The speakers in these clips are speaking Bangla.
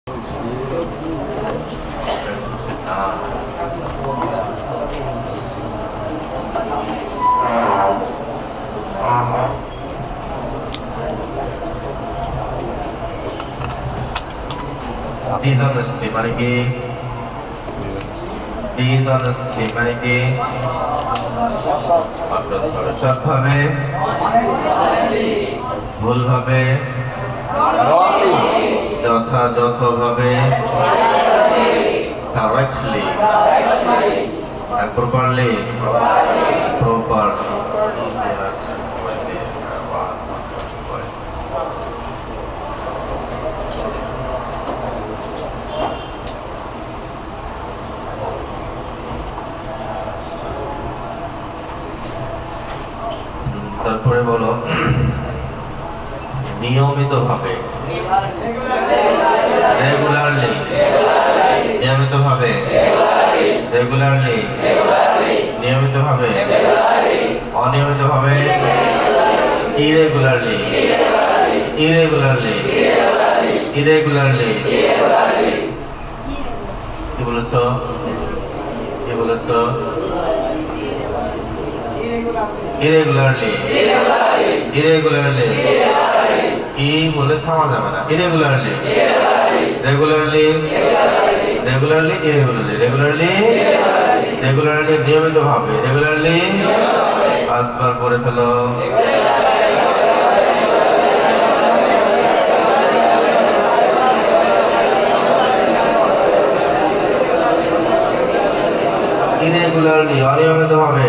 Dishonesty মানে কি? Dishonesty মানে কি? সৎভাবে, ভুলভাবে, যথাযথভাবে, correctly, properly, proper. তারপরে বলো নিয়মিতভাবে, রেগুলারলি, নিয়মিতভাবে, রেগুলারলি, নিয়মিতভাবে, অনিয়মিতভাবে, ইরেগুলারলি, ইরেগুলারলি, ইরেগুলারলি। কি বলেছ? কি বলেছ? ইরেগুলারলি, ইরেগুলারলি, ই বলে থামা যাবে না। Irregularly, regularly, regularly, irregularly, regularly, regularly, নিয়মিতভাবে, রেগুলারলি। পাঁচবার পড়ে ফেলো। Irregularly, অনিয়মিতভাবে,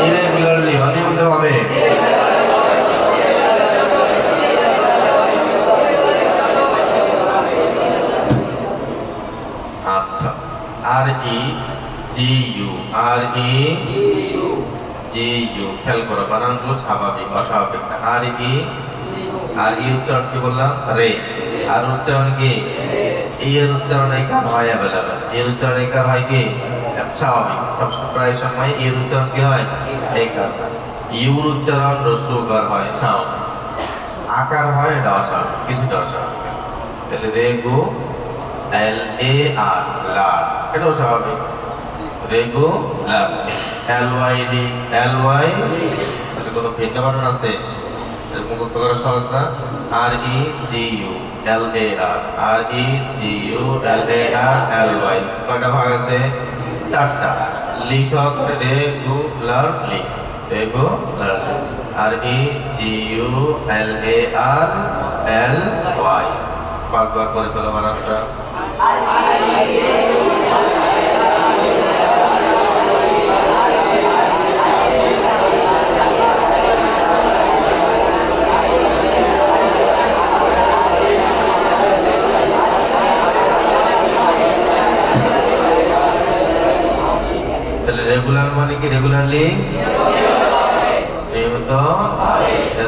irregularly, অনিয়মিতভাবে। আচ্ছা, আর E G you, R E G you, খেয়াল করো বানানগুলো স্বাভাবিক অস্বাভাবিক না। আর ই, আর ই উচ্চারণ কি বললাম? রে। আর উচ্চারণ কি? এর উচ্চারণ একার হয় অ্যাভেলেবেল। এর উচ্চারণ একার হয় কি? স্বাভাবিক। প্রায় সময় এর উচ্চারণ কি হয়? একার। ইউর উচ্চারণ রস্যকার হয় স্বাভাবিক। আকার হয় এটা অস্বাভাবিক, কিছুটা অস্বাভাবিক। তাহলে রেগু এল এ আর লার, এটাও স্বাভাবিক। Regular, L Y D, L Y, তাহলে কোনো ভিন্ন বানান আছে? মুখস্থ করা সহজ না। R E G U L A R, R E G U L A R L Y, কয়টা ভাগ আছে? চারটা। লি সহকারে regularly, regular. R E G U L A R L Y. পাঁচবার করে ফেলো বানানটা। রেগুলার মানে কি? রেগুলারলি, নিয়মিত।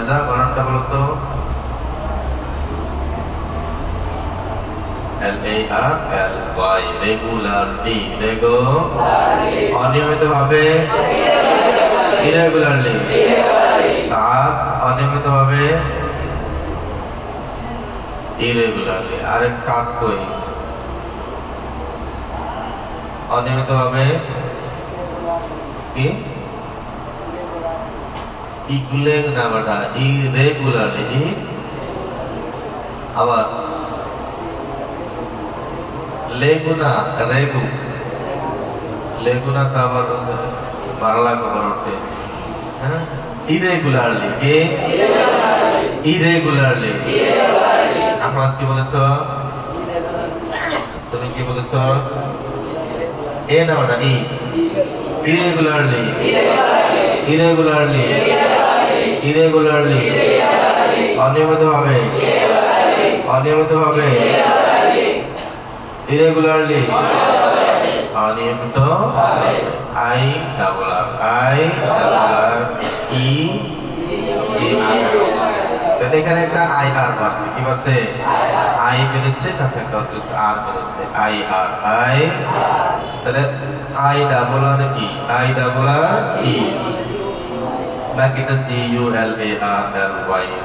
যা বানানটা বলো তো। এল A R L Y, regularly, রেগো। অনিয়মিতভাবে, irregularly. কাজ অনিয়মিতভাবে, ইরেগুলারলি। আরেক কাজ কই? অনিয়মিতভাবে কি? ইগুলের না বাটা, ইরেগুলারলি। আবার লেগুনা, রেগু, লেগুনা তো আবার বাংলা খবর ওঠে। হ্যাঁ, ইরেগুলারলি, কে? ইরেগুলারলি। আমার কি বলেছ? তুমি কি বলেছ? এ না ওটা ই, ইরেগুলারলি, ইরেগুলারলি, ইরেগুলারলি, অনিয়মিতভাবে, অনিয়মিতভাবে, ইরেগুলারলি, অনিয়মিত। I double R, I double R E G R. এখানে একটা আই আর বাড়ছে, কি বাড়ছে? আই বেরোচ্ছে, সাথে একটা অতিরিক্ত আর বেরোচ্ছে, আই আর, আই। তাহলে I double R E, I double R E, বাকিটা GULARLY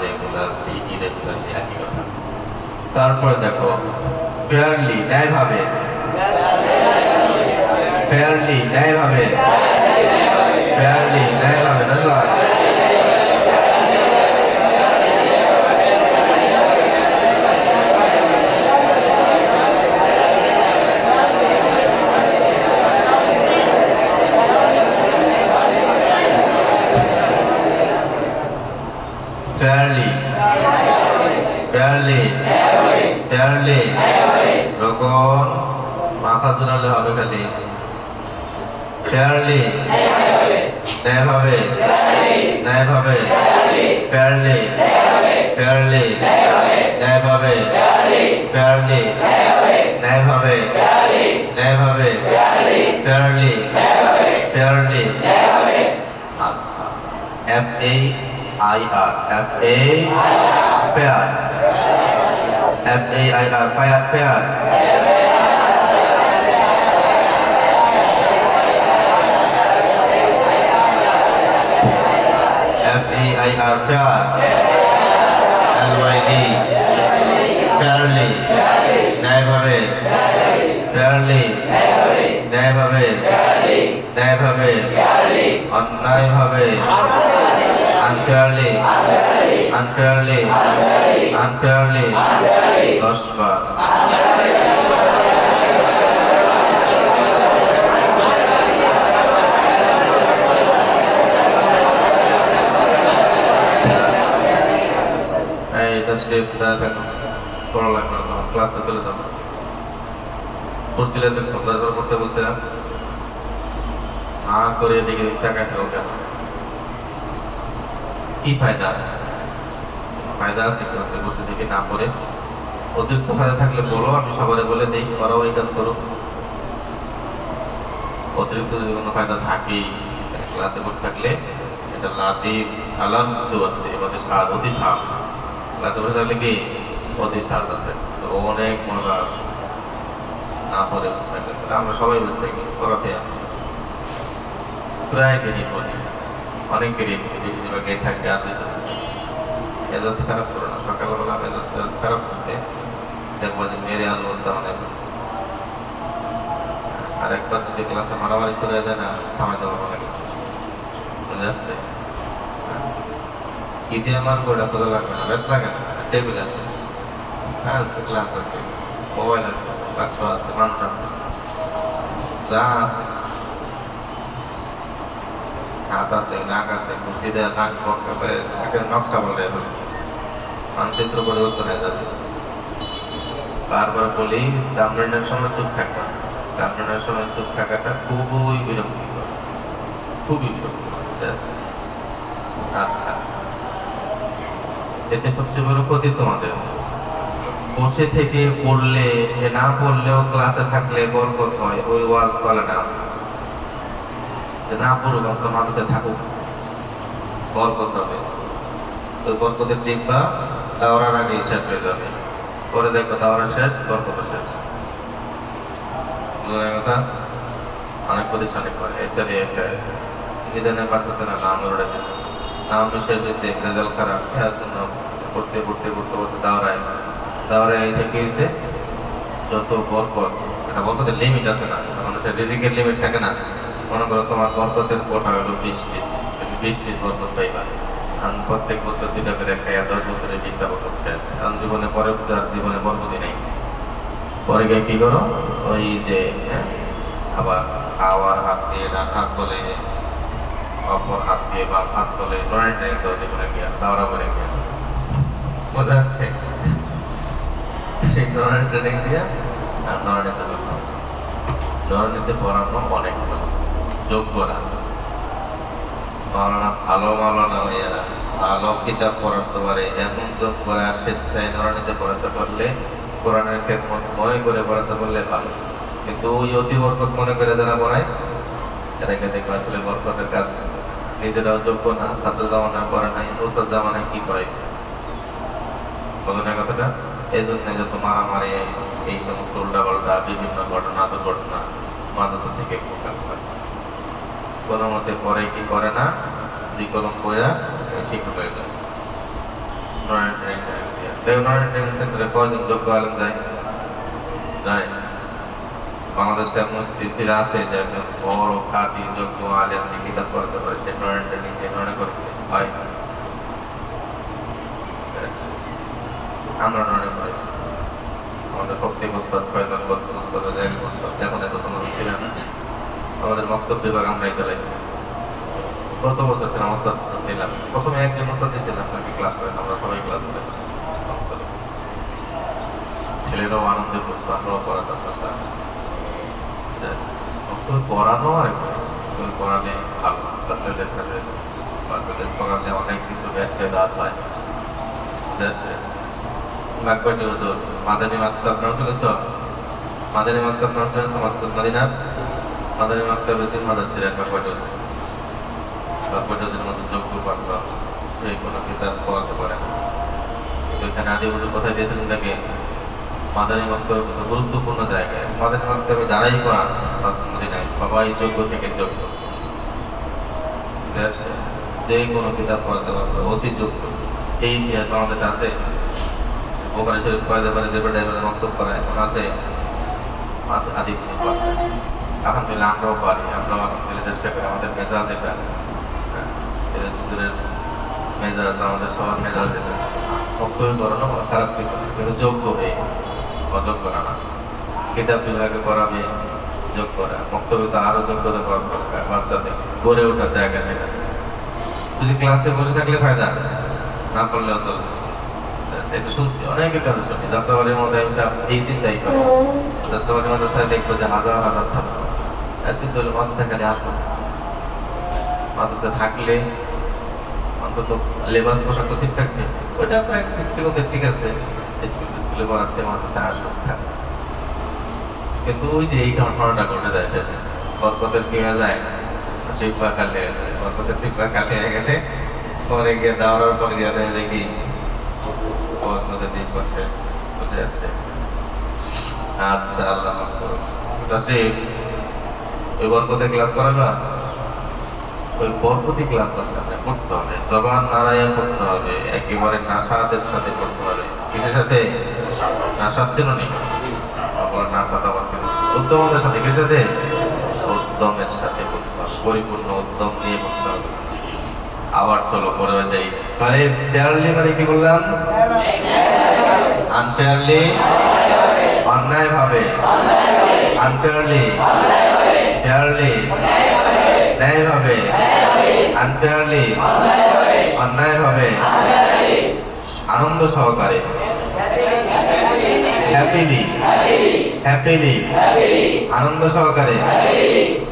রেগুলারলি ইরেগুলারলি একই কথা। তারপরে দেখো ফেয়ারলি ন্যায়ভাবে, ফেয়ারলি ন্যায়ভাবে, ফেয়ারলি ন্যায়ভাবে নাজলা fairly, fairly, fairly, রকম মাথা জোরালে হবে খালি fairly, ন্যায়ভাবে, ন্যায়ভাবে, fairly, fairly, ন্যায়ভাবে, fairly, ন্যায়ভাবে, ন্যায়ভাবে, fairly, fairly, আচ্ছা FAIR, fair, FAIR, fair, fair, FAIR, fair, LYD, fairly, ন্যায়ভাবে, fairly, ন্যায়ভাবে, ন্যায়ভাবে, অন্যায়ভাবে, unfairly, unfairly, unfairly, 10 বার। এইটা স্টেপটা দেখো পড়া লাগবে না, ক্লাসে চলে যাবো। মুশকিলে দেখো ক্লাস করতে বলতে করে এদিকে টাকা খেলো কেন, কি ফায়দা? ফায়দা আছে ক্লাসে বসে থেকে না পড়ে? অতিরিক্ত ফায়দা থাকলে বলো, আমি সবারে বলে দিই ওরাও এই কাজ করো। অতিরিক্ত যদি কোনো ফায়দা থাকে ক্লাসে বসে থাকলে, এটা লাতিফ আলাম আছে, এবারে স্বাদ অতি স্বাদ। ক্লাসে বসে থাকলে কি অতি স্বাদ আছে, তো অনেক মজা আছে। না পড়ে বসে থাকলে আমরা সবাই বসে থাকি পড়াতে, প্রায় দিনই পড়ি, অনেক বেশিরভাগ এই থাকে। আর মেজাজ খারাপ করো না, সকালবেলা মেজাজ খারাপ করতে দেখবো যে মেরে আলো অনেক। আর একবার যদি ক্লাসে মারামারি করে যায় না, থামাই দেওয়া লাগে, বুঝে আসছে? কি দিয়ে মারবো এটা তোলা লাগবে না, ব্যাথ লাগে না, টেবিল আছে, হ্যাঁ ক্লাস আছে, মোবাইল আছে, বাক্স আছে, মানুষ আছে, যা আছে, হাত আছে, নাক আছে, মুষ্টি দেওয়া নাক করে নকশা বলে মানচিত্র পরিবর্তন হয়ে যাবে। বারবার বলি কামড়ানোর সময় চুপ থাকবা, কামড়ানোর সময় চুপ থাকাটা খুবই বিরক্তিকর, খুবই বিরক্তিকর। আচ্ছা, এতে সবচেয়ে বড় ক্ষতি তোমাদের। বসে থেকে পড়লে, না পড়লেও ক্লাসে থাকলে বরকত হয়, ওই ওয়াজ বলে না না পড়ুক আপনার মাটিতে থাকুক, বরকত হবে। ওই বরকতের দিকটা দাওরার আগে শেষ হয়ে যাবে, পরে দেখো দাওরা শেষ, বরকত শেষ। কথা অনেক প্রতিষ্ঠানে করে এছাড়া একটা নিদানে পাঠাতে না, নাম ওরা নাম শেষ হয়েছে, রেজাল্ট খারাপ, এর জন্য পড়তে পড়তে পড়তে পড়তে দাওরায় দাওরায় থেকে এসে যত বরকত, এটা বরকতের লিমিট আছে না, মানুষের রিজিকের লিমিট থাকে না। মনে করো তোমার বরকতের কোটা হলো 20 পিস বরকত পাইবা, কারণ প্রত্যেক বছর 2টা করে খাইয়া 10 বছরে 20টা বরকত শেষ। কারণ জীবনে পরে আর জীবনে বরকতই নেই। পরে গিয়ে কি করো, ওই যে আবার খাওয়ার হাত দিয়ে ডান হাত বলে, অপর হাত দিয়ে বাম হাত বলে, নয়টা একদম জীবনে গিয়া দাওরা করে গিয়া বোঝা যাচ্ছে। সেই নয়টা ট্রেনিং দিয়া আর নয়টাতে বললাম নরনীতে পড়ানো অনেক যোগ্যরা মাওলানা ভালো মাওলানা হইয়া ভালো কিতাব পড়াতে পারে, এমন যোগ্যরা স্বেচ্ছায় নরনীতে পড়াতে পারলে, কোরআনের খেদমত মনে করে পড়াতে পারলে ভালো। কিন্তু ওই অতি বরকত মনে করে যারা পড়ায়, এটাকে দেখবে আসলে বরকতের কাজ নিজেরাও যোগ্য না, ছাত্র জামানা পড়ে নাই, ওস্তাদ জামানায় কি পড়াই, বলো না কথাটা? এই জন্য যত মারামারি, এই সমস্ত উল্টাপাল্টা বিভিন্ন ঘটনা দুর্ঘটনা মাদ্রাসা থেকে প্রকাশ পায়। কোনো মতে পরে কি করে না, দুই কলম পড়া শিক্ষক হয়ে যায়। নরেন্দ্র ট্রেনিং দিয়া নরেন্দ্র ট্রেনিং সেন্টারে কয়জন যোগ্য আলেম যায়? যায়। বাংলাদেশে এমন সিলসিলা আছে যে একজন বড় খাঁটি যোগ্য আলেম কিতাব পড়াতে পারে, সে নরেন্দ্র ট্রেনিং দিয়ে নরে করেছে হয়। আমরা নরে করেছি, আমাদের পক্ষে গোস্তাদ ছয়জন গোস্তাদ জায়গা গোস্তাদ এখন এত কোনো ছিল না। আমাদের বক্তব্য বিভাগ আমরাই চালাইছি। কত বছর ছিলাম ওস্তাদ দিলাম, প্রথমে একজন ওস্তাদ দিয়েছিলাম নাকি ক্লাস করেন, আমরা সবাই ক্লাস করেন। ছেলেরাও আনন্দে করতো, আমরাও পড়াতাম। পড়ানো আর পড়ালে ভালো, বাচ্চাদের সাথে বাচ্চাদের পড়ালে অনেক কিছু ব্যস্ত দাঁত হয়। বাগবাটি হুজুর মাদানী মাকতাব নাম শুনেছ? মাদানী মাকতাব নাম শুনেছ? মাকতাব মদিনার মাদানী মাকতাবের জিম্মাদার ছিলেন বাগবাটি হুজুর। বাগবাটি হুজুরের মতো যোগ্য পাত্র, সেই কোনো কিতাব পড়াতে পারে না। এখানে আদি হুজুর কোথায় দিয়েছিলেন তাকে? মাদানী মাকতাবের মতো গুরুত্বপূর্ণ জায়গায়। মাদানী মাকতাবে যারাই পড়ান মদিনায় সবাই যোগ্য থেকে যোগ্য, যে কোনো কিতাব পড়াতে পারবে, অতি যোগ্য। এই ইতিহাস আমাদের আছে। বোখারী শরীফ পড়াতে পারে, যে ড্রাইভারের বক্তব্য করায় এখন আছে আদি আলহামদুলিল্লাহ। আমরাও পারি, আমরাও আলহামদুলিল্লাহ চেষ্টা করি। আমাদের মেজাজ এটা মেজাজ, আমাদের সবার মেজাজ এটা বক্তব্য করানো কোনো খারাপ কিছু না, কিন্তু যোগ্য হয়ে অযোগ্য না। কিতাব বিভাগে পড়াবে যোগ্য করা, বক্তব্য তো আরো যোগ্যতা বাচ্চাদের গড়ে ওঠার জায়গা সেটা। যদি ক্লাসে বসে থাকলে ফায়দা, না পড়লেও চলবে। এটা শুনছি অনেকের কাছে, শুনি যাত্রাবাড়ির মধ্যে এই চিন্তাই করে। যাত্রাবাড়ির মধ্যে দেখবো যে হাজার হাজার ছাত্র এত মাদ্রাসা খালি আসবো, মাদ্রাসা থাকলে অন্তত লেবাস পোশাক তো ঠিক থাকবে, ওইটা আপনার ঠিক আছে, স্কুলে পড়াচ্ছে মাদ্রাসা আসুক থাকে। কিন্তু ওই যে এই ঘটনাটা ঘটে যায় শেষে, বরকতের কি হয়ে যায়, টিপা কালে বরকতের টিপা কালে হয়ে গেলে পরে গিয়ে দাওয়ার পরে গিয়ে দেখি আচ্ছা আল্লাহ ওই বরকতের ক্লাস করাবা, ওই বরকতি ক্লাস করতে হবে, জবান নাড়াইয়া করতে হবে, একেবারে নাসাদের সাথে করতে হবে। কিসের সাথে? নাসাদ ছিল নি, নাসাদ আবার উদ্যমদের সাথে, কিসের সাথে? উদ্যমের সাথে করতে হবে, পরিপূর্ণ উদ্যম নিয়ে করতে হবে। আবার চলো পরে যাই। তাহলে ফেয়ারলি মানে কি বললাম? আনফেয়ারলি অন্যায় ভাবে, আনফেয়ারলি ফেয়ারলি ন্যায় ভাবে, আনফেয়ারলি অন্যায় ভাবে, আনন্দ সহকারে, হ্যাপিলি হ্যাপিলি আনন্দ সহকারে।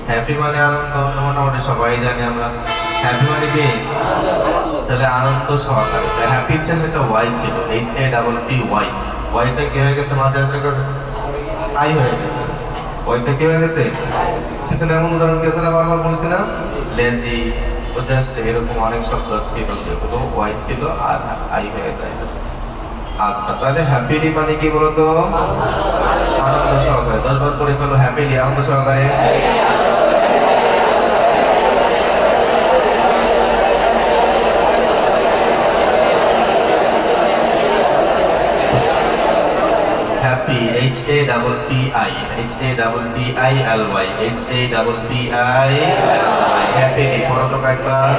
হ্যাপি মানে আনন্দ, মোটামুটি সবাই জানি আমরা। হ্যাপি মানে কি? তাহলে আনন্দ সহকারে। হ্যাপির শেষে একটা ওয়াই ছিল, HAPPY। ওয়াইটা কি হয়ে গেছে? মাঝে মাঝে আই হয়ে গেছে। ওয়াইটা কি হয়ে গেছে? পিছনে এমন উদাহরণ গেছে না, বারবার বলছি না, লেজি ওটা আসছে, এরকম অনেক শব্দ ছিল যেগুলো ওয়াই ছিল আর আই হয়ে যায়। আচ্ছা, তাহলে হ্যাপিলি মানে কি বলতো? আনন্দ সহকারে। 10 বার করে ফেলো, হ্যাপিলি আনন্দ সহকারে। হ্যাপি, HAPPY, হ্যাপিলি পড়ো তো কয়েকবার।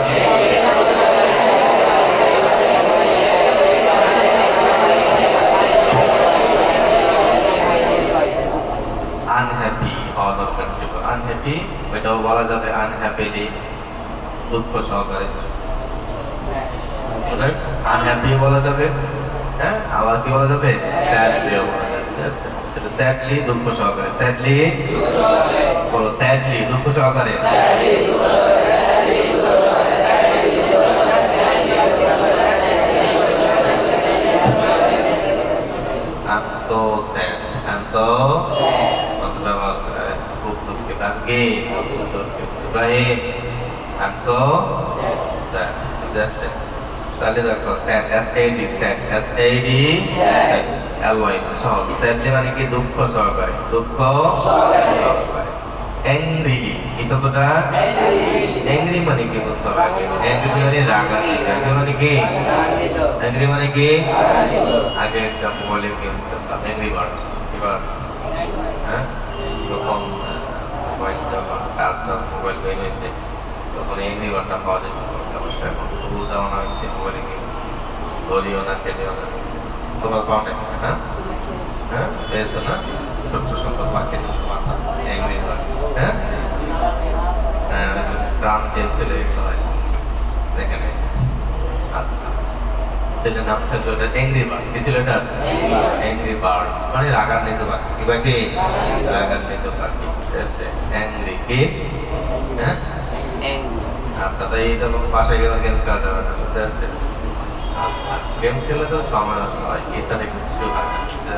আনহ্যাপি হওয়া দরকার ছিল, আনহ্যাপি এটাও বলা যাবে আনহ্যাপিলি, দুঃখ সহকারে। আনহ্যাপি বলা যাবে, হ্যাঁ, আবার কি বলা যাবে? স্যাডলি বলা যাবে। স্যাডলি দুঃখ সহকারে, স্যাডলি বলো, স্যাডলি দুঃখ সহকারে। I'm so sad, I'm so খুব দুঃখে থাকি, ইব্রাহিম I'm so sad। তাহলে দেখো sad, SAD sad, SAD LY সহজ। স্যাডলি মানে কি? দুঃখ সহকারে, দুঃখ সহকারে। অ্যাংরিলি, এই শব্দটা অ্যাংরি মানে কি বুঝতে হবে আগে। অ্যাংরি মানে রাগান্বিত। অ্যাংরি মানে কি? অ্যাংরি মানে কি? আগে একটা মোবাইলে গেম খেলতাম, অ্যাংরি বার্ড। এবার হ্যাঁ, তখন মোবাইল যখন টাচ মোবাইল বের হয়েছে তখন অ্যাংরি বার্ডটা পাওয়া যেত না। অবশ্য এখন খুব জামানা হয়েছে মোবাইলে গেমস, ধরিও না খেলেও না। তোমার পাও না হ্যাঁ হ্যাঁ, পেয়েছো না? ছোট্ট ছোট্ট পাখির মতো মাথা, অ্যাংরি বার্ড। হ্যাঁ হ্যাঁ, প্রাণ তেল ফেলে দিতে হয়, দেখে নেই। আচ্ছা, যেটা নাম থাকলো ওটা অ্যাংরি বার্ড। কি ছিল এটা? অ্যাংরি বার্ড মানে রাগান্বিত পাখি। কি পাখি? রাগান্বিত পাখি। অ্যাংরি কি? হ্যাঁ আচ্ছা, তাই এটা বাসায় গেলে গেমস খেলা যাবে না, বুঝতে পারছে? আচ্ছা, গেমস খেলে তো সময় নষ্ট হয়, এছাড়া কিছু হয় না।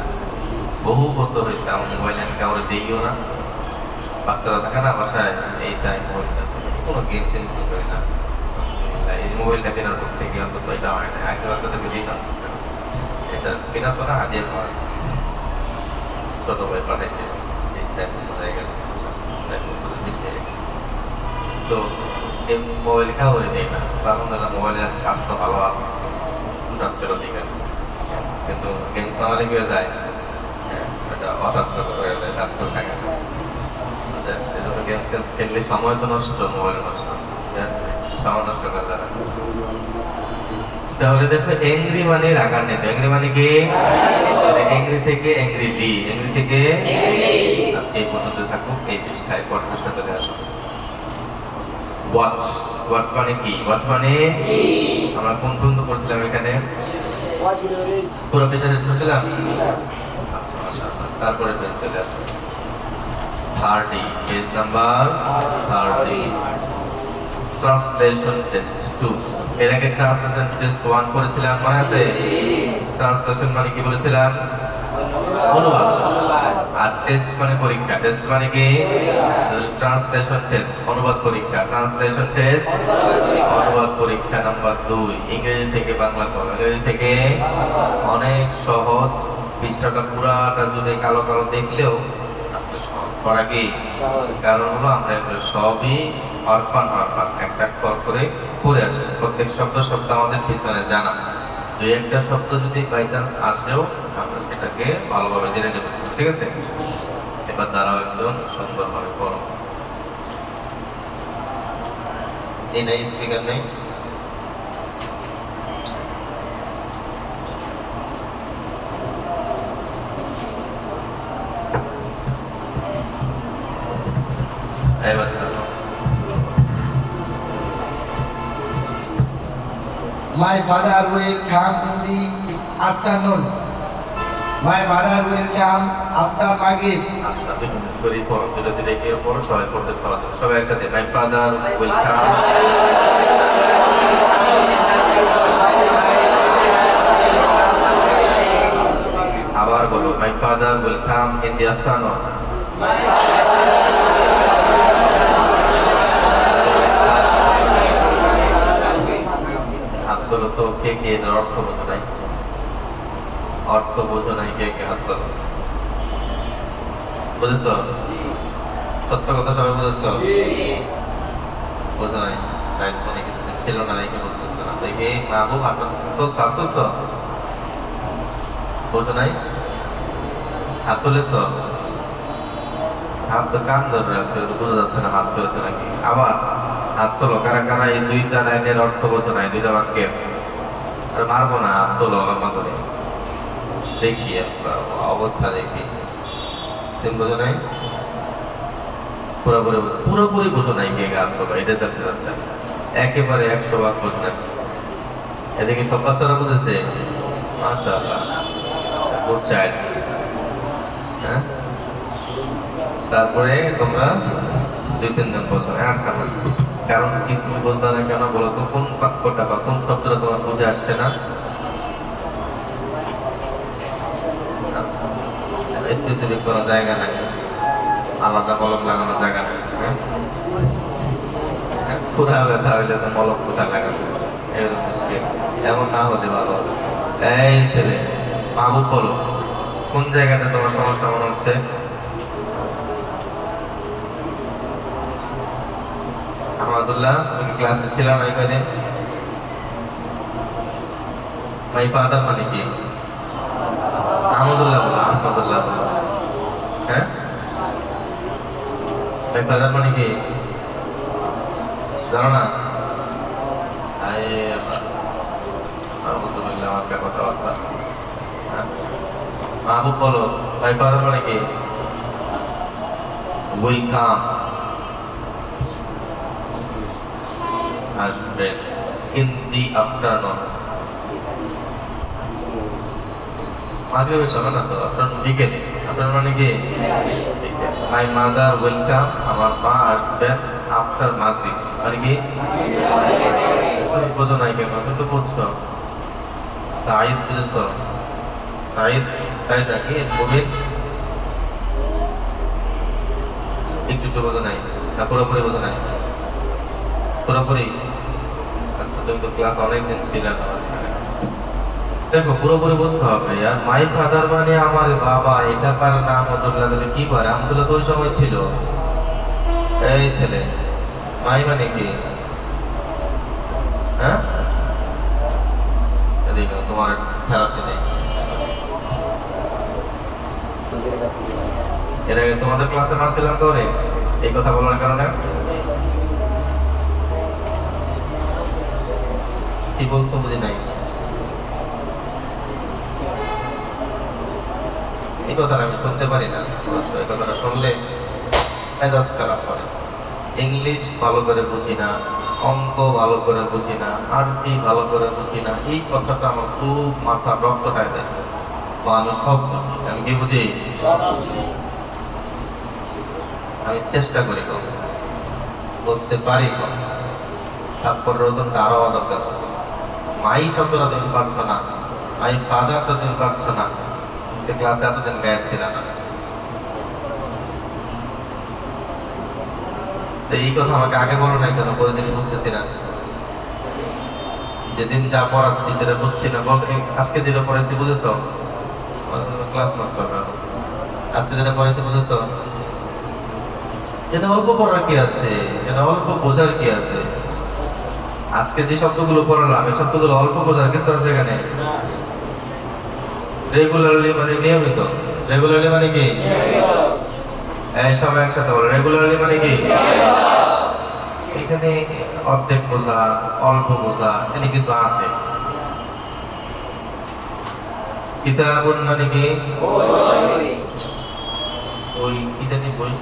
বহু বছর হয়েছে আমার মোবাইলে আমি কাউরে দিইও না। বাচ্চারা থাকে না বাসায়, এই চাই মোবাইল, কোনো গেম সেন্স করি না। এই মোবাইলটা কেনার পর থেকে অন্তত এটা হয় না। আগে বাচ্চাদেরকে দিতাম, এটা কেনার পর হাতিয়ে পাওয়া ছোট ভাই পাঠাইছে, এই 4 বছর হয়ে গেল, 4 বছরের বেশি হয়ে গেছে। তো এই মোবাইল কাউরে দেয় না, কারণ তারা মোবাইলের কাজটা ভালো আছে, কাজ ফেরত দিই কেন। কিন্তু গেম নামালে কি হয়ে যায়, এটা অটাস্ত হয়ে যায়, কাজ করে থাকে না। এজন্য গেম টেমস খেললে সময় তো নষ্ট, মোবাইল নষ্ট, সময় নষ্ট করে যাবে। তাহলে দেখো অ্যাংরি মানে রাগান্বিত। অ্যাংরি মানে কি? অ্যাংরি থেকে অ্যাংরিলি, অ্যাংরি থেকে আজকে এই পর্যন্ত থাকুক। এই পৃষ্ঠায় পরের পৃষ্ঠাতে আসো। ওয়াচ, ওয়াচ মানে কি? ওয়াচ মানে আমরা কোন পর্যন্ত পড়ছিলাম এখানে? পুরো পৃষ্ঠা শেষ করছিলাম। আচ্ছা, মাশাআল্লাহ। তারপরে পেজ চলে আসো 30, পেজ নাম্বার 30। Translation test 2। এর আগে ট্রান্সলেশন টেস্ট 1 করেছিলাম, মনে আছে? ট্রান্সলেশন মানে কি বলেছিলাম? অনুবাদ। আর টেস্ট মানে পরীক্ষা। টেস্ট মানে কি? ট্রান্সলেশন টেস্ট, অনুবাদ পরীক্ষা। ট্রান্সলেশন টেস্ট, অনুবাদ পরীক্ষা নাম্বার 2। ইংরেজি থেকে বাংলা করো। ইংরেজি থেকে অনেক সহজ। পৃষ্ঠাটা পুরাটা যদি কালো কালো দেখলেও আসলে সহজ করা কি? কারণ হলো আমরা এগুলো সবই অর্ফান অর্ফান একটা করে পড়ে আসছি। প্রত্যেক শব্দ শব্দ আমাদের ভিতরে জানা। দুই একটা শব্দ যদি বাই চান্স আসেও আমরা সেটাকে ভালোভাবে জেনে নেব, ঠিক আছে? এবার দাঁড়াও, একদম সুন্দরভাবে পড়ো। এই নাই, স্পিকার নেই। এবার My father will come in the afternoon. My mother will come after Maghrib. আচ্ছা, দুটো করে পড়ো, দুটো দিলে গিয়ে পড়ো, সবাই পড়তে সহজ হবে। সবাই একসাথে, মাই ফাদার উইল কাম। আবার বলো, my father will come in the afternoon. হাত তোলো তো, কে কে এর অর্থ বোঝো নাই? অর্থ বোঝো নাই, কে কে হাত তোলো? বুঝেছ? সত্য কথা সবাই বুঝেছ? বোঝো নাই? সাইড মনে কিছু ছিল না, দেখে বুঝতেছ না। দেখে মাহবুব হাত তো ছাত্র তো বোঝো নাই? হাত তুলেছ? হাত তো কান ধরে রাখছে, বোঝা যাচ্ছে না হাত তুলেছে নাকি। আবার হাত তোলো, কারা কারা এই দুইটা লাইনের অর্থ বোঝো নাই, দুইটা বাক্যের। আর মারবো না, হাত তোলো লম্বা করে, দেখি অবস্থা দেখি। তুমি বোঝো নাই? পুরোপুরি বোঝো নাই, কে হাত তোলো, এটা দেখতে যাচ্ছে। একেবারে 100 ভাগ বোঝো নাই। এদিকে সব বাচ্চারা বুঝেছে, মাশাআল্লাহ, গুড চাইল্ডস। হ্যাঁ, তারপরে তোমরা 2-3 জন বলতো আচ্ছা না, কারণ কি তুমি বুঝতে না কেন বলো তো? কোন বাক্যটা বা কোন শব্দটা তোমার বুঝে আসছে না? স্পেসিফিক কোনো জায়গা নাই, আলাদা মলক লাগানোর জায়গা নেই। পুরা ব্যথা হইলে তো মলক কোথায় লাগানো, এরকম মুশকিল। এমন না হলে ভালো। এই ছেলে, মাহবুব বলো, কোন জায়গাটা তোমার সমস্যা মনে হচ্ছে? আমার আব্দুল্লাহ তুমি ক্লাসে ছিলাম না কয়দিন? মাই ফাদার মানে কি? আহমদুল্লাহ বলো, আহমদুল্লাহ বলো। হ্যাঁ, মাই ফাদার মানে কি জানো না? আলহামদুলিল্লাহ, আমার কথাবার্তা। হ্যাঁ, মাহবুব বলো, মাই ফাদার মানে কি? ওয়েলকাম, আসবেন ইন দি আফটারনুন। মাগরিবের সময় না তো, আফটারনুন বিকেলে। আপনার মানে কি? মাই মাদার ওয়েলকাম, আমার মা আসবেন আফটার মাগরিব। মানে কি? তুমি বোঝো নাই কেন? তুমি তো বুঝছো। সাইদ বুঝেছো? সাইদ, সাইদ নাকি মুবিন? একটু একটু বোঝো নাই না, পুরোপুরি বোঝো নাই? পুরোপুরি? আচ্ছা, তুমি তো ক্লাস অনেকদিন ছিল না। দেখো, পুরোপুরি বুঝতে হবে। আর মাই ফাদার মানে আমার বাবা, এটা পারে না। আহমদুল্লাহ তাহলে কি পারে? আহমদুল্লাহ তো ওই সময় ছিল। এই ছেলে, মাই মানে কি? হ্যাঁ, এদিকে তোমার খেলাতে নেই। এর আগে তোমাদের ক্লাসে মারছিলাম তো রে, এই কথা বলার কারণে। কি বলছো বুঝি নাই। এই কথাটা আমি শুনতে পারি না, এই কথাটা শুনলে মেজাজ খারাপ করে। ইংলিশ ভালো করে বুঝি না, অঙ্ক ভালো করে বুঝি না, আরবি ভালো করে বুঝি না, এই কথাটা আমার খুব মাথা রক্ত খায় দেয়। আমি সব বুঝি, আমি কি বুঝি? আমি চেষ্টা করি কম বুঝতে পারি, কম তারপর ওজনটা আরো দরকার। মাই শব্দটা তুমি পারছো না, মাই ফাদারটা তুমি পারছো না, ক্লাসে এতদিন গায়েব ছিল না। এই কথা আমাকে আগে বলো নাই কেন? প্রতিদিন বুঝতেছি না, যেদিন যা পড়াচ্ছি যেটা বুঝছি না। বল, আজকে যেটা পড়াচ্ছি বুঝেছো? ক্লাস নষ্ট হবে। আজকে যেটা পড়াচ্ছি বুঝেছো? এটা অল্প পড়ার কি আছে? এটা অল্প বোঝার কি আছে? আজকে যে শব্দগুলো পড়ালাম, এই শব্দগুলো অল্প বোঝার কিছু আছে এখানে? রেগুলারলি মানে নিয়মিত। রেগুলারলি মানে কি? এই সবাই একসাথে বলো, রেগুলারলি মানে কি? এখানে অর্ধেক বোঝা, অল্প বোঝা, এখানে কিছু আছে। কিতাবুন মানে কি? ওই কি জানি বই,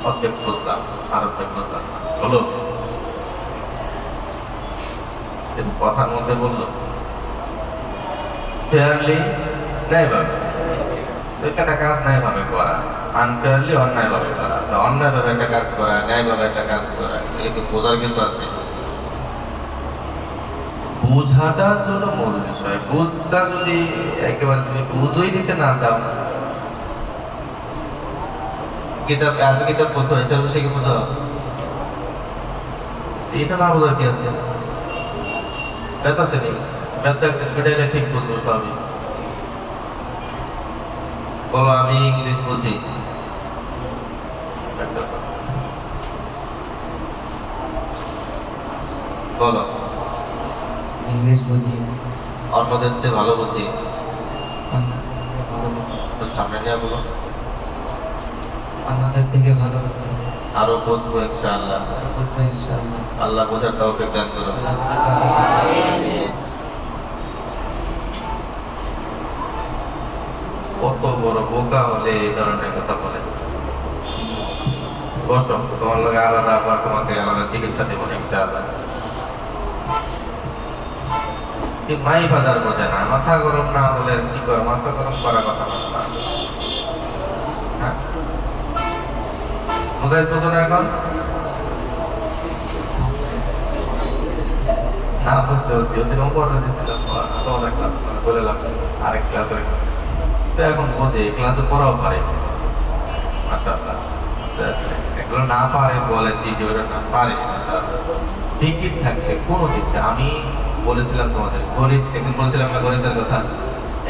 অর্ধেক বোঝা আর অর্ধেক বোঝা বলো। কথার মধ্যে বললো ফেয়ারলি ন্যায় ভাবে, একটা কাজ ন্যায় ভাবে করা, আনফেয়ারলি অন্যায় ভাবে করা। অন্যায় ভাবে একটা কাজ করা, ন্যায় ভাবে একটা কাজ করা, এগুলো কি বোঝার কিছু আছে? বুঝাটা হলো মূল বিষয়। বুঝটা যদি একেবারে তুমি বুঝই দিতে না চাও, কিতাব এত কিতাব পড়তে হয়, সেটা সে কি বোঝো? এটা না বোঝার কি আছে? ব্যথা আছে নেই, ব্যথা একদিন ঠিক বুঝবো সবই। বলো, আমি ইংলিশ বুঝি। বলো, ইংলিশ বুঝি, অন্যদের চেয়ে ভালো বুঝি। সামনে নিয়ে বলো, অন্যদের থেকে ভালো বুঝি, আরো বুঝবো ইনশাআল্লাহ। বুঝবো ইনশাআল্লাহ। আল্লাহ বোঝার তৌফিক দান করুন। কত বড় বোকা হলে এই ধরনের কথা বলে। বসো, তোমার লগে আলাদা, আবার তোমাকে আলাদা চিকিৎসা দেবো ইনশাআল্লাহ। মাই ফাদার বোঝে না, মাথা গরম না হলে কি করে? মাথা গরম করার কথা না। হ্যাঁ, বোঝাই তো না এখন? না বুঝতে হচ্ছে, ওরকম করে দিচ্ছিলাম তোমাদের ক্লাস বলে লাভ, আরেক ক্লাসের তো এখন বোঝে, ক্লাসে পড়াও পারে মাশাআল্লাহ। এগুলো না পারে বলেছি যে ওরা না পারে, ঠিকই থাকবে কোনো কিছু। আমি বলেছিলাম তোমাদের গণিত, একদিন বলেছিলাম না গণিতের কথা,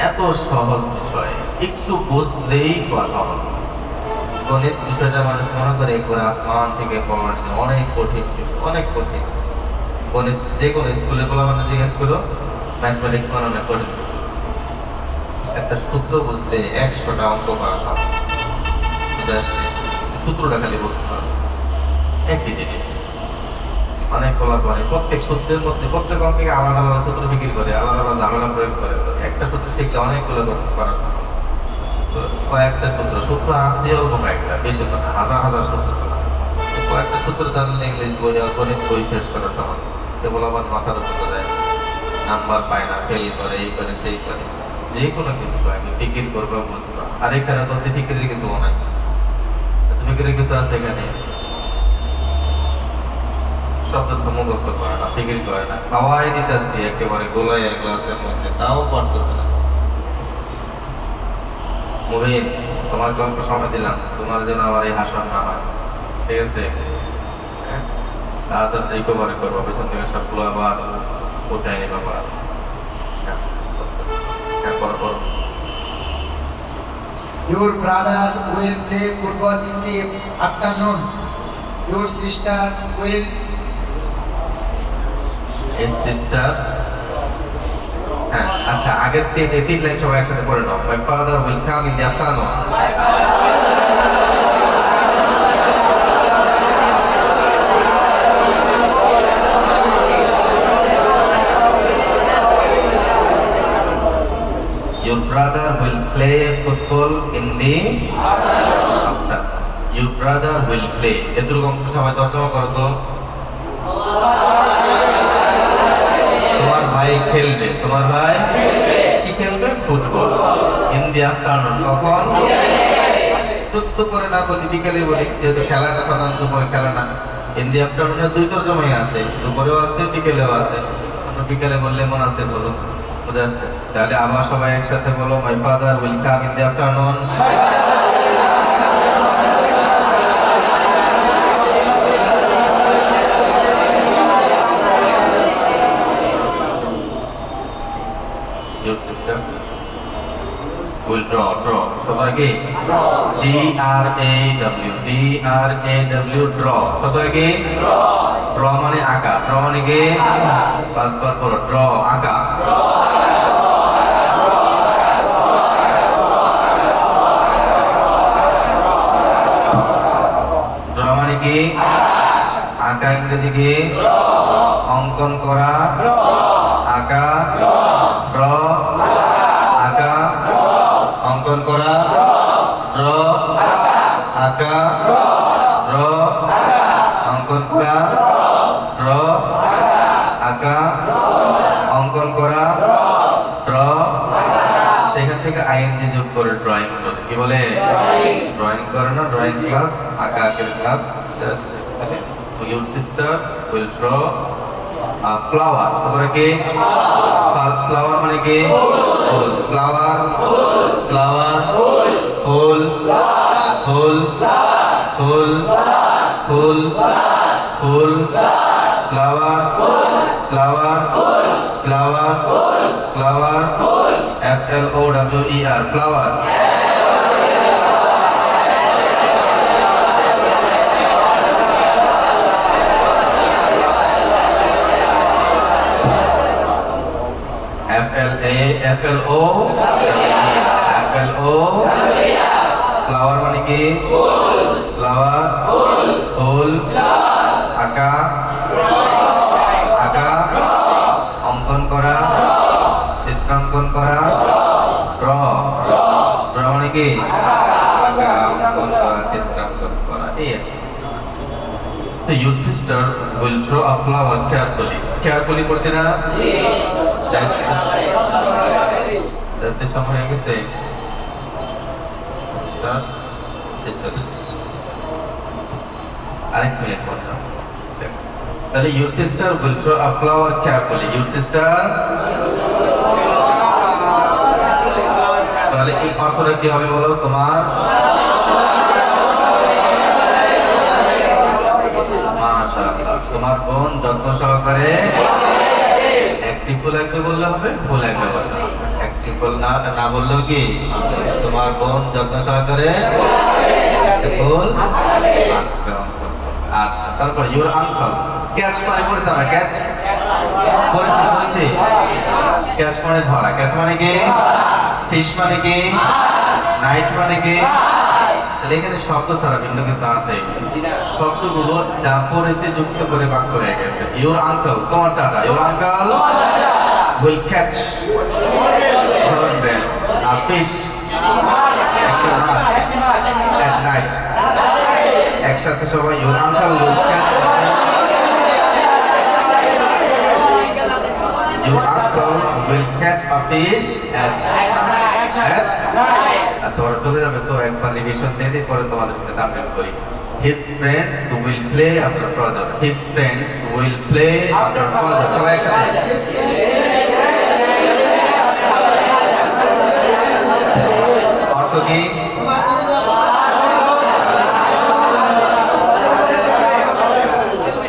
এত সহজ বিষয়, একটু বুঝলেই সহজ। গণিত বিষয়টা মানুষ মনে করে করে আসমান থেকে পড়া অনেক কঠিন কিছু, অনেক কঠিন। গণিত যে কোনো স্কুলে বলা মানে জিজ্ঞেস করো, ম্যাথমেটিক্স মানে অনেক কঠিন কিছু। একটা সূত্র বুঝতে 100টা অঙ্ক করা সম্ভব। সূত্রটা খালি বুঝতে হবে, একই জিনিস। অনেক বলা করে প্রত্যেক সূত্রের মধ্যে প্রত্যেক অঙ্কে আলাদা আলাদা সূত্র বিক্রি করে, আলাদা আলাদা ঝামেলা প্রয়োগ করে। একটা সূত্র শিখলে অনেকগুলো করা সম্ভব। কয়েকটা সূত্র আসতে অল্প কয়েকটা, বেশি কথা হাজার হাজার সূত্র না। কয়েকটা সূত্র জানলে ইংলিশ বই আর গণিত বই শেষ করা সহজ। কেবল আবার মাথার উপরে যায়, নাম্বার পায় না, ফেল করে, এই করে সেই করে, যে কোনো কিছু আগে ফিকির করবে বুঝবা। আর এখানে তো ফিকিরের কিছু অনেক, ফিকিরের কিছু আছে এখানে, শব্দ তো মুখস্থ করে না, ফিকির করে না, খাওয়াই দিতেছি একেবারে গোলায় এক গ্লাসের মধ্যে, তাও পারতেছে না। মুবিন, তোমাকে অল্প সময় দিলাম, তোমার জন্য আমার এই হাসন না হয়, ঠিক আছে? তাড়াতাড়ি রিকভারি করবো, পেছন থেকে সবগুলো আবার উঠায় নিবা। করো। Your brother will play football in the afternoon. Your sister will sister. হ্যাঁ, আচ্ছা, আগের তিন লাইন সবাই একসাথে পড়ে নাও। My father will come in the afternoon. Your brother will play football in the afternoon. Your brother will play. এতটুকু অংশ সবাই তর্জমা করো তো। তোমার ভাই খেলবে, তোমার ভাই কি খেলবে? ফুটবল। ইন দি আফটারনুন, কখন? যুক্ত করে না বলি, বিকেলে বলি, যেহেতু খেলাটা সাধারণত দুপুরে খেলা না। ইন দি আফটারনুনে দুই তর্জমাই আছে, দুপুরেও আছে, বিকেলেও আছে। বিকেলে বললে মনে আছে বলুন, বুঝে আসছে? তাহলে আবার সবাই একসাথে বলো, my father will come in the afternoon. Your sister will draw. সবাই কি? DRAW, সবাই কি? Draw মানে আঁকা, draw মানে কি? পাঁচবার করো, draw, আঁকা। Draw মানে কি? আঁকা, ইংরেজি কি? অঙ্কন করা, আঁকা, draw, আঁকা, অঙ্কন করা, draw, আঁকা, draw, অঙ্কন করা, draw, আঁকা, অঙ্কন করা, draw, সেখান থেকে আইএনজি যোগ করে ড্রয়িং করে। কি বলে? ড্রয়িং করে না, ড্রয়িং ক্লাস, আঁকা আঁকের class. Your sister will draw a flower. তারপরে কি? ফ্লাওয়ার মানে কি? ফুল। ফ্লাওয়ার, ফ্লাওয়ার, ফুল, ফুল, ফুল, ফুল, ফুল, flower, flower, flower, flower, FLOWER, flower. FLO, flower মানে কি? ফ্লাওয়ার, ফুল, আঁকা, আঁকা, অঙ্কন করা, চিত্রাঙ্কন করা, ড্র মানে কি? আঁকা, অঙ্কন করা, চিত্রাঙ্কন করা। এই So your sister will draw a flower carefully. Carefully পড়তে না? যাতে সময় হয়ে গেছে। আরেক মিনিট পড়তে। তাহলে your sister will draw a flower carefully. Your sister, তাহলে এই অর্থটা কি হবে বলো? তোমার মাশাআল্লাহ, তোমার বোন যত্ন সহকারে একটি ফুল আঁকবে বললে হবে, ফুল আঁকবে বললে হবে। একটি ফুল না বললেও কি? তোমার বোন যত্ন সহকারে পাঁচটা ফুল পাঁচটা অঙ্ক করতে হবে। আচ্ছা, তারপর ইউর আঙ্কল ক্যাচ মানে পড়েছে, আমরা ক্যাচ করেছি ক্যাচ মানে ধরা, ক্যাচ মানে কি, ফিশ মানে কি, নাইট মানে কি। তাহলে এখানে শব্দ ছাড়া ভিন্ন কিছু আছে, শব্দগুলো যা পড়েছে যুক্ত করে বাক্য হয়ে গেছে। ইউর আঙ্কল তোমার চাচা, ইউর আঙ্কল উইল ক্যাচ ধরবেন আ ফিশ at night। একসাথে সবাই your uncle will catch Your uncle will catch a fish at আচ্ছা, ওরা চলে যাবে তো একবার রিভিশন দিয়ে দিই, পরে তোমাদের সাথে তামিল করি। His friends will play after Fajr. His friends will play after Fajr। সবাই একসাথে অর্থ কি?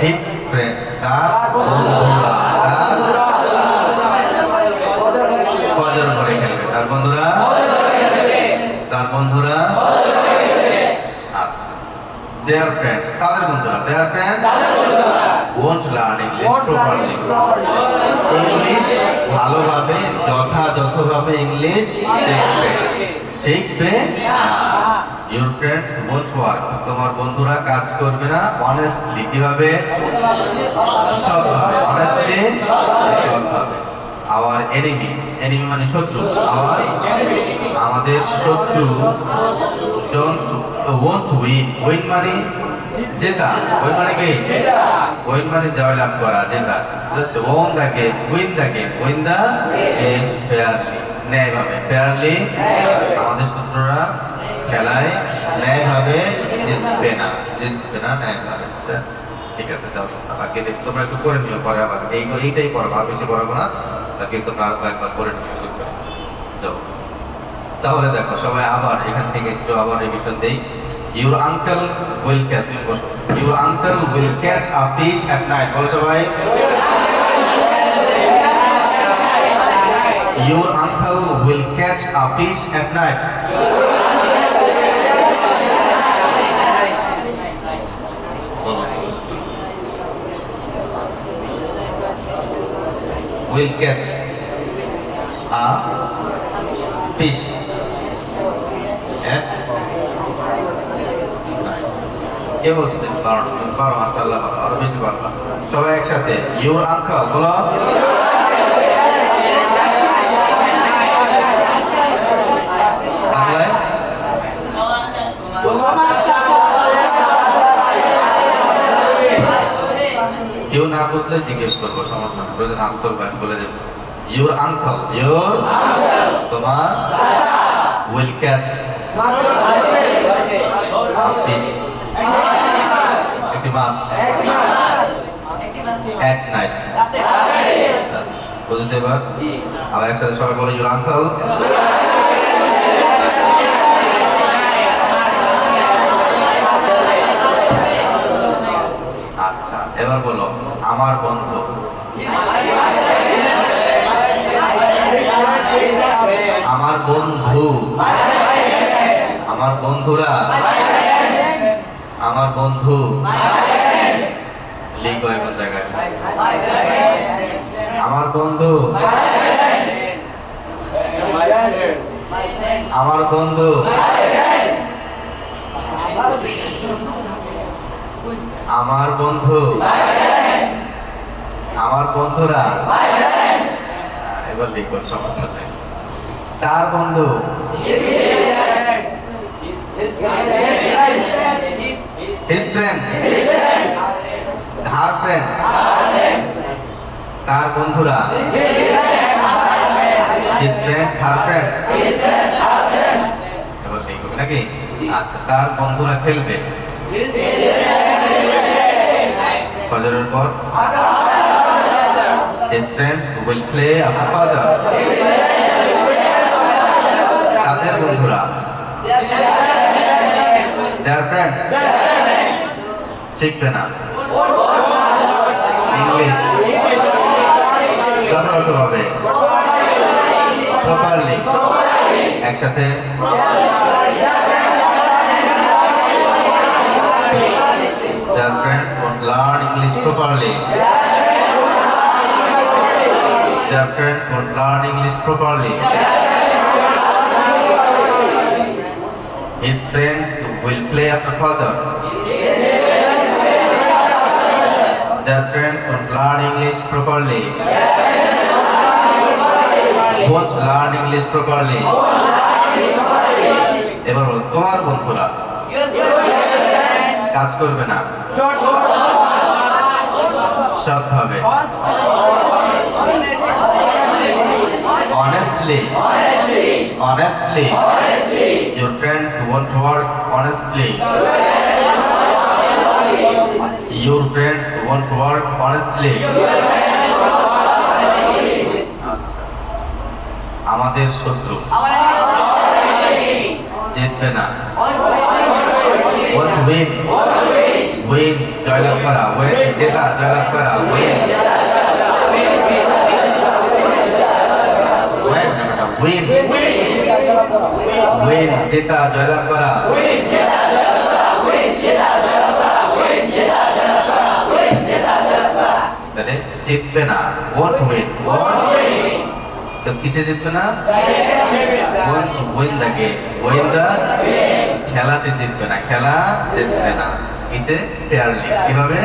His friends তার বন্ধুরা ফজর পরে খেলবে, তার বন্ধুরা আচ্ছা, their friends তাদের বন্ধুরা, their friends won't learn English properly। English ভালোভাবে যথাযথভাবে ইংলিশ শিখবে। Your friends won't work তোমার বন্ধুরা কাজ করবে না honestly কিভাবে, সৎভাবে, honestly সৎভাবে। Our enemy মানে শত্রু, আমাদের শত্রু won't win মানে জেতা, win মানে কি, win মানে জয়লাভ করা, জেতা। just won the game, win the game fairly ন্যায়ভাবে, fairly আমাদের শত্রুরা খেলায় ন্যায়ভাবে জিতবে না ন্যায়ভাবে। ঠিক আছে, যাও বাকি তোমরা একটু করে নিও, পরে আবার এইটাই পড়াবো, আর বেশি পড়াবো না, বাকি তোমরা আরো কয়েকবার করে নিও সুযোগ করে। যাও, তাহলে দেখো সবাই আবার এখান থেকে একটু আবার রিভিশন দেই। Your uncle will catch, your uncle will catch a fish at night. বলো সবাই, your uncle will catch a fish at night. will catch a fish at night। কে বলতে পারো মাশাআল্লাহ, আরো বেশি পারবা। সবাই একসাথে ইউর আঙ্কেল বলো, বাংলায় কেউ না বুঝলে জিজ্ঞেস করবো, সমস্যা না, প্রয়োজন আঙ্কল ভাই বলে দেবো। ইউর আঙ্কল তোমার উইল ক্যাচ ফিশ একটি মাছ এট নাইট। বুঝতে এবার আবার একসাথে সবাই বলে ইউর আঙ্কল আচ্ছা, এবার বলো আমার বন্ধু, আমার বন্ধু, আমার বন্ধুরা, আমার বন্ধু লিখো এখন জায়গায়, আমার বন্ধু, আমার বন্ধু, আমার বন্ধু, আমার বন্ধুরা। এবার লিখো, সমস্যা নেই। তার বন্ধু, his friend, her friend, তার বন্ধুরা, his friends, her friends। এবার লিখো নাকি? আচ্ছা, তার বন্ধুরা খেলবে ফজরের পর, his friends will play after Fajr। তাদের বন্ধুরা, their friends শিখবে না ইংলিশ যথাযথভাবে, প্রপারলি, একসাথে properly. Their friends would learn English properly. His friends will play after father. Their friends would learn English properly. Won't learn English properly. এবার বলো, তোমার বন্ধুরা কাজ করবে না সৎভাবে। Honestly. Your friends won't work honestly. Your friends won't work honestly. আমাদের শত্রু জিতবে না। Won't win. Win জয়লাভ করা, win জেতা, জয়লাভ করা, win win জেতা, জয়লাভ করা। তাহলে জিতবে না, won't win। তো কিসে জিতবে না? won't win the game, win the খেলাতে জিতবে না, খেলা জিতবে না। কিসে? ফেয়ারলি। কিভাবে?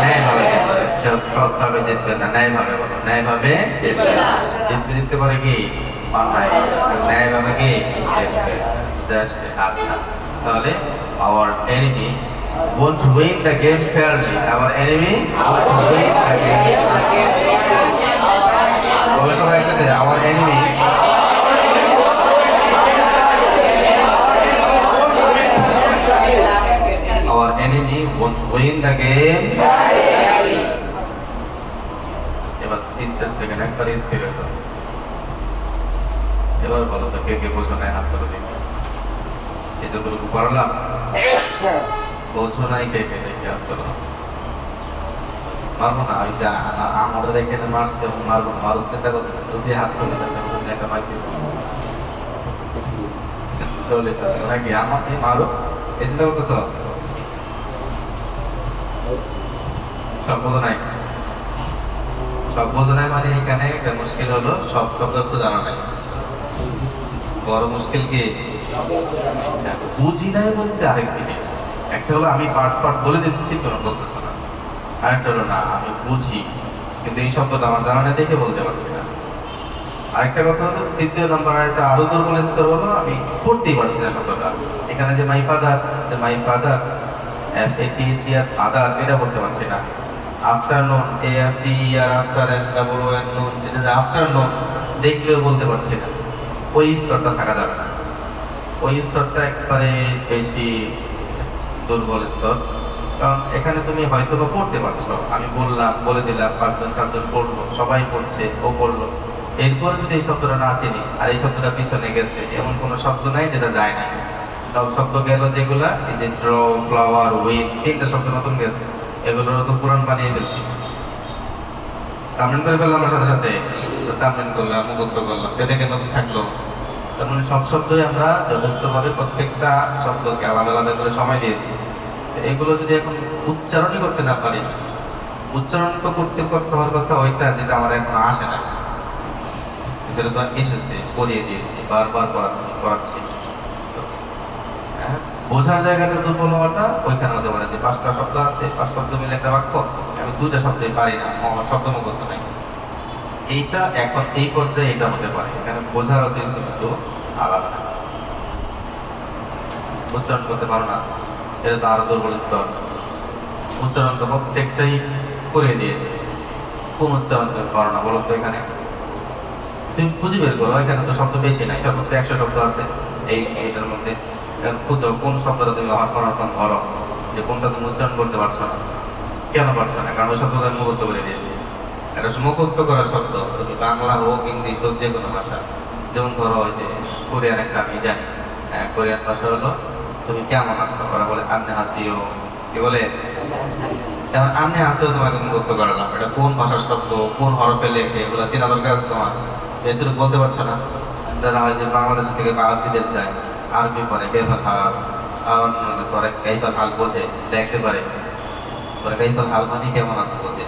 ন্যায়ভাবে জিতবে। সৎভাবে জিতবে না, ন্যায়ভাবে বলো, ন্যায়ভাবে জিতবে না। জিততে পারে কি? অন্যায়। ন্যায়ভাবে কি জিতবে? জাস্ট আচ্ছা। তাহলে our enemy won't win the game fairly. Our enemy won't win the game fairly. বলো সবাই একসাথে, our enemy won't win the game. এবার 3 সেকেন্ড একবার স্পিড হলো। এবার বলো তো কে কে বোঝো নাই, হাত তুলে দিন। এতটুকু পারলাম? বোঝো নাই কে কে, দেখে হাত তুলো। মারবো না, ওই যে আমরা দেখে মারছে, মারবো না, মারো চিন্তা করতেছে। যদি হাত তুলে দেন একটা মাইক দিব নাকি আমাকে মারো, এই চিন্তা করতেছ? সব বোঝো নাই? সব বোঝো নাই মানে এখানে একটা মুশকিল হলো সব শব্দ তো জানা নাই। বড় মুশকিল কি? বুঝি নাই বলতে আরেক জিনিস। একটা হলো আমি পার্ট বলে দিচ্ছি, কোনো বলতেছো না। আরেকটা হলো না আমি বুঝি কিন্তু এই শব্দটা আমার জানা নেই দেখে বলতে পারছি না। আরেকটা কথা হলো, তৃতীয় নম্বর একটা আরো দুর্বলতা হলো আমি পড়তেই পারছি না শব্দটা। এখানে যে মাই ফাদার FATHER ফাদার এটা বলতে পারছি না। আফটারনুন AFTER আফটার NOON এটা যে আফটারনুন দেখলেও বলতে পারছি না। ওই স্তরটা থাকা যাবে না, ওই স্তরটা একবারে বেশি দুর্বল স্তর। কারণ এখানে তুমি হয়তো বা পড়তে পারছো, আমি বললাম, বলে দিলাম, 5জন পড়লো, সবাই পড়ছে, ও পড়লো। এরপর যদি এই শব্দটা না চিনি আর এই শব্দটা পিছনে গেছে, এমন কোনো শব্দ নাই যেটা যায় না। সব শব্দ গেল যেগুলা, এই যে ড্র, ফ্লাওয়ার, উইথ, 3টা শব্দ নতুন গেছে, এগুলোর তো পুরান বানিয়ে ফেলছি। তামিল করে ফেললাম সাথে সাথে, তামিল করলাম, মুখস্থ করলাম, দেখে নতুন থাকলো। তার মানে সব শব্দই আমরা যথেষ্টভাবে প্রত্যেকটা শব্দকে আলাদা আলাদা করে সময় দিয়েছি। এগুলো যদি এখন উচ্চারণই করতে না পারি, উচ্চারণ তো করতে কষ্ট হওয়ার কথা, ওইটা যেটা আমার এখন আসে না, এটা তো এসেছে, পড়িয়ে দিয়েছি, বারবার পড়াচ্ছি। বোঝার জায়গাটা দুর্বল হওয়াটা ওইখানে হতে পারে যে 5টা শব্দ আছে, 5 শব্দ মিলে একটা বাক্য, আমি 2টা শব্দই পারি না, আমার শব্দ মুখস্থ নাই। এইটা এখন এই পর্যায়ে এটা হতে পারে, এখানে বোঝার অতিরিক্ত কিন্তু আলাদা। উচ্চারণ করতে পারো না, এটা তো আরো দুর্বল স্তর। উচ্চারণ তো প্রত্যেকটাই করে দিয়েছে, কোন উচ্চারণ তুমি পারো না বলো তো? এখানে তুমি খুঁজে বের করো, এখানে তো শব্দ বেশি নাই, সর্বোচ্চ 100 শব্দ আছে এইটার মধ্যে। খুঁজো কোন শব্দটা তুমি অর্পণ ধরো, যে কোনটা তুমি উচ্চারণ করতে পারছো না। কেন পারছো না? কারণ ওই শব্দটা আমি মুখস্থ করে দিয়েছি। এটা মুখস্থ করা শব্দ, যদি বাংলা হোক, ইংলিশ হোক, যে কোনো ভাষা। যেমন ধরো ওই যে কোরিয়ান একটা আমি জানি, কোরিয়ান ভাষা হলো তুমি কেমন আছো, ওরা বলে আন্নে হাসিও, কি বলে? যেমন আন্নে হাসিও তোমাকে মুখস্থ করালাম, এটা কোন ভাষার শব্দ, কোন হরফে লেখে, এগুলো চেনা দরকার আছে তোমার। এদের বলতে পারছো না। যারা হয় যে বাংলাদেশ থেকে বিদেশ যায়, আরবি পড়ে, বেফার হাল, আর অন্য পরে এইবার হাল বোঝে, দেখতে পারে, করে কাইফাল হাল মানে কেমন আছে বলছে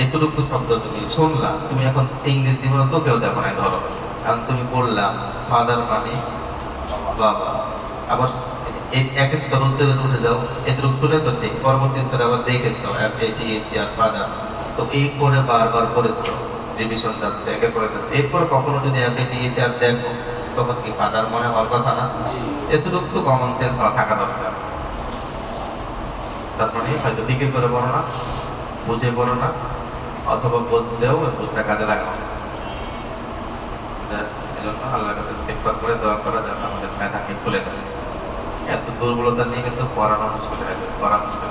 এতটুকু শব্দ তুমি শুনলা, তুমি এখন ইংরেজি বলো তো কেউ দেখো না, ধরো কারণ তুমি বললাম ফাদার মানে বাবা, আবার এক স্তর উঠে যাও, এতটুকু শুনেছো ঠিক, পরবর্তী স্তরে আবার দেখেছো আর ফাদার, তো এই পরে বারবার পড়েছো, রিভিশন যাচ্ছে, একে পরে যাচ্ছে, এরপরে কখনো যদি আর দেখো তখন কি ফাদার মনে হওয়ার কথা না? এতটুকু তো কমন সেন্স থাকা দরকার। তার মানে হয়তো দিকে করে বলো না, বুঝে বলো না, অথবা বুঝলেও ওই বুঝটা কাজে লাগানো। এই জন্য আল্লাহর কাছে ইস্তেগফার করে দোয়া করা যেন আমাদের মেধাকে খুলে দেয়। এত দুর্বলতা নিয়ে কিন্তু পড়ানো মুশকিল হয়ে যাবে, পড়া মুশকিল,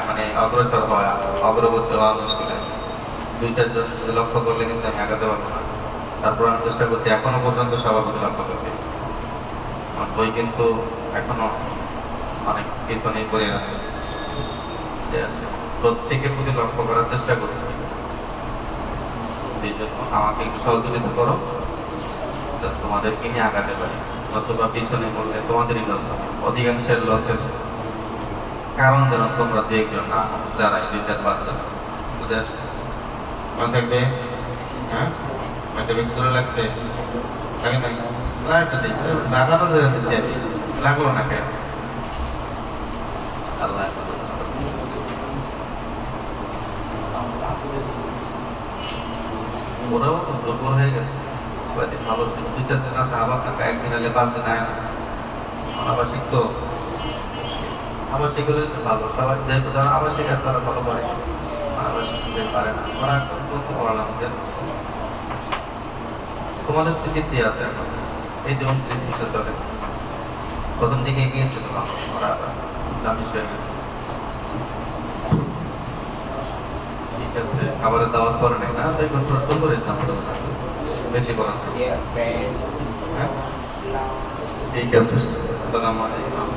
মানে অগ্রসর হওয়া, অগ্রগতি হওয়া মুশকিল হয়ে যাবে। দুই চারজন লক্ষ্য করলে কিন্তু আমি আগাতে পারবো না। তারপর আমি চেষ্টা করছি এখনো পর্যন্ত সভাপতি লক্ষ্য করতে, আমার বই কিন্তু এখনো অনেক পিছনেই পড়ে আছে। প্রত্যেকের প্রতি লক্ষ্য করার চেষ্টা করছি। এই জন্য আমাকে একটু সহযোগিতা করো, তোমাদেরকে নিয়ে আগাতে পারি, নতুবা পিছনে বললে তোমাদেরই লস হবে। অধিকাংশের লসের কারণ যেন তোমরা দু একজন না হও, যারা দুই চার পাঁচজন। বুঝে আসছে? মনে থাকবে? হ্যাঁ, একটা বেশি চলে লাগছে, লাগে না? লাগাটা দিই, লাগানো ধরে দিচ্ছি আমি, লাগলো না কেন? আল্লাহ ওরাও দুর্বল হয়ে গেছে, কয়েকদিন ভালো ছিল, দুই চার দিন আছে, আবার টাকা একদিন এলে 5 দিন আয় না, অনাবাসিক তো, আবাসিক হলে ভালো, সবাই যেহেতু যারা আবাসিক আছে তারা ভালো করে, অনাবাসিক পারে না, ওরা একদম তো পড়ালাম তোমাদের থেকে কি আছে এখন, এই যে 29 বছর ধরে প্রথম দিকে গিয়েছিল ওরা আবার দামি হয়ে গেছে। ঠিক আছে, খাবারের দাওয়াত করে নাই না, তাই প্রশ্ন করেছিলাম বেশি করার। হ্যাঁ, ঠিক আছে, আসসালামু আলাইকুম।